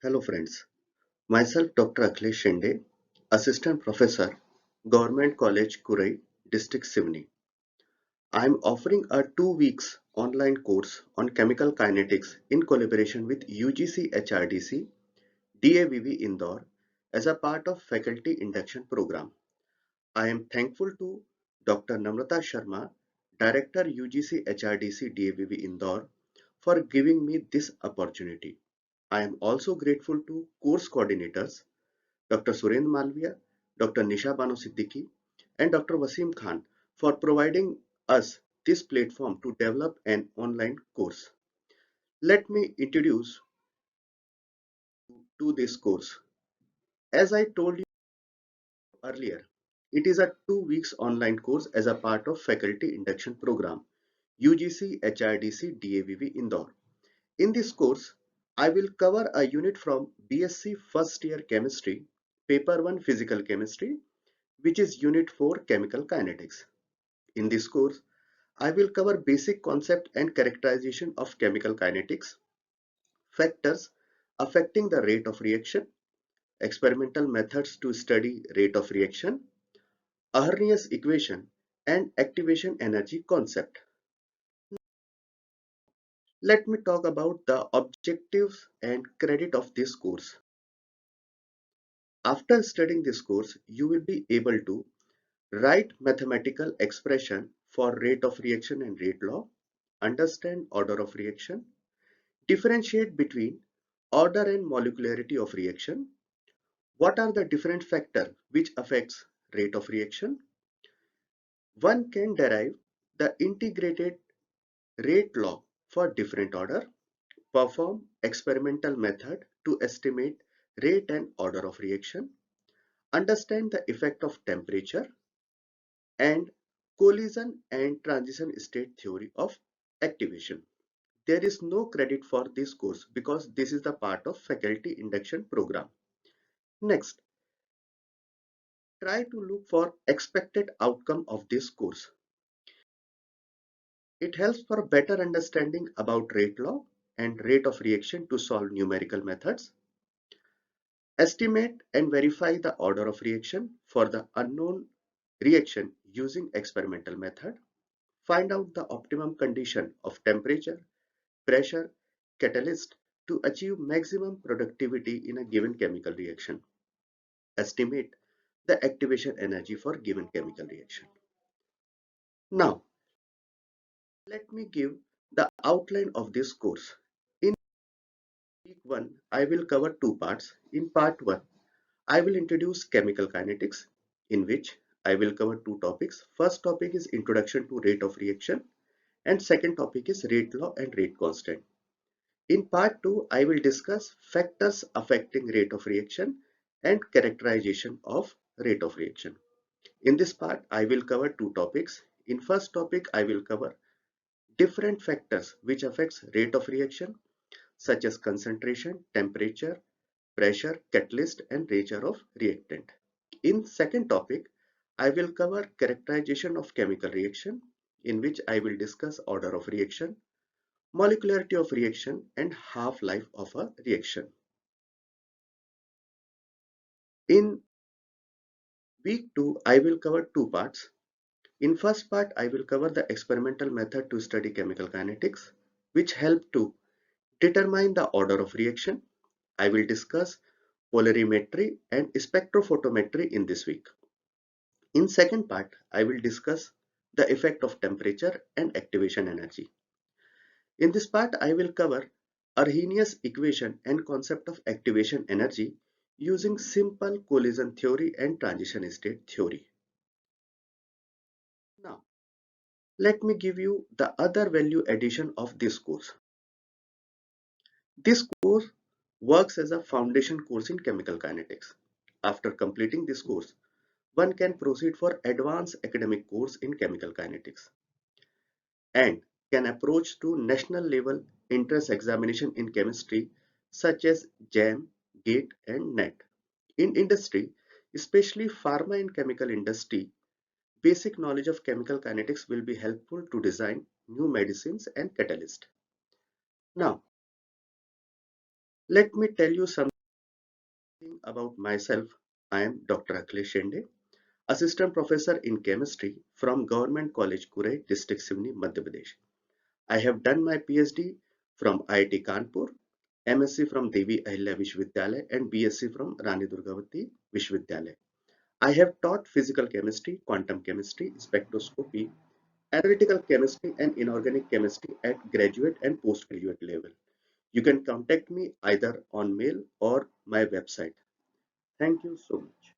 Hello friends, myself Dr. Akhilesh Shinde, Assistant Professor, Government College Kurai, District Sivni. I am offering a 2 weeks online course on chemical kinetics in collaboration with UGC HRDC, DAVV Indore as a part of faculty induction program. I am thankful to Dr. Namrata Sharma, Director UGC HRDC DAVV Indore for giving me this opportunity. I am also grateful to course coordinators Dr. Surendra Malviya, Dr. Nisha Bano Siddiqui, and Dr. Wasim Khan for providing us this platform to develop an online course. Let me introduce to this course. As I told you earlier, it is a 2 weeks online course as a part of faculty induction program UGC HRDC DAVV Indore. In this course, I will cover a unit from BSc first year chemistry, paper 1 physical chemistry, which is unit 4 chemical kinetics. In this course, I will cover basic concept and characterization of chemical kinetics, factors affecting the rate of reaction, experimental methods to study rate of reaction, Arrhenius equation, and activation energy concept. Let me talk about the objectives and credit of this course. After studying this course, you will be able to write mathematical expression for rate of reaction and rate law, understand order of reaction, differentiate between order and molecularity of reaction, what are the different factors which affects rate of reaction. One can derive the integrated rate law for different order, perform experimental method to estimate rate and order of reaction, understand the effect of temperature, and collision and transition state theory of activation. There is no credit for this course because this is the part of faculty induction program. Next, try to look for expected outcome of this course. It helps for better understanding about rate law and rate of reaction to solve numerical methods. Estimate and verify the order of reaction for the unknown reaction using experimental method. Find out the optimum condition of temperature, pressure, catalyst to achieve maximum productivity in a given chemical reaction. Estimate the activation energy for given chemical reaction. Now, let me give the outline of this course. In week 1, I will cover two parts. In part 1, I will introduce chemical kinetics, in which I will cover two topics. First topic is introduction to rate of reaction, and second topic is rate law and rate constant. In part 2, I will discuss factors affecting rate of reaction and characterization of rate of reaction. In this part, I will cover two topics. In first topic, I will cover different factors which affects rate of reaction such as concentration, temperature, pressure, catalyst and nature of reactant. In second topic, I will cover characterization of chemical reaction in which I will discuss order of reaction, molecularity of reaction and half-life of a reaction. In week 2, I will cover two parts. In first part, I will cover the experimental method to study chemical kinetics, which help to determine the order of reaction. I will discuss polarimetry and spectrophotometry in this week. In second part, I will discuss the effect of temperature and activation energy. In this part, I will cover Arrhenius equation and concept of activation energy using simple collision theory and transition state theory. Now, let me give you the other value addition of this course. This course works as a foundation course in chemical kinetics. After completing this course, one can proceed for advanced academic course in chemical kinetics and can approach to national level entrance examination in chemistry such as JAM, GATE and NET. In industry, especially pharma and chemical industry, basic knowledge of chemical kinetics will be helpful to design new medicines and catalysts. Now, Let me tell you something about myself. I am Dr. Akhilesh Shende, Assistant Professor in Chemistry from Government College Kurai, District Sivni, Madhya Pradesh. I have done my PhD from IIT Kanpur, MSc from Devi Ahilya Vishwavidyalaya and BSc from Rani Durgavati Vishwavidyalaya. I have taught physical chemistry, quantum chemistry, spectroscopy, analytical chemistry and inorganic chemistry at graduate and postgraduate level. You can contact me either on mail or my website. Thank you so much.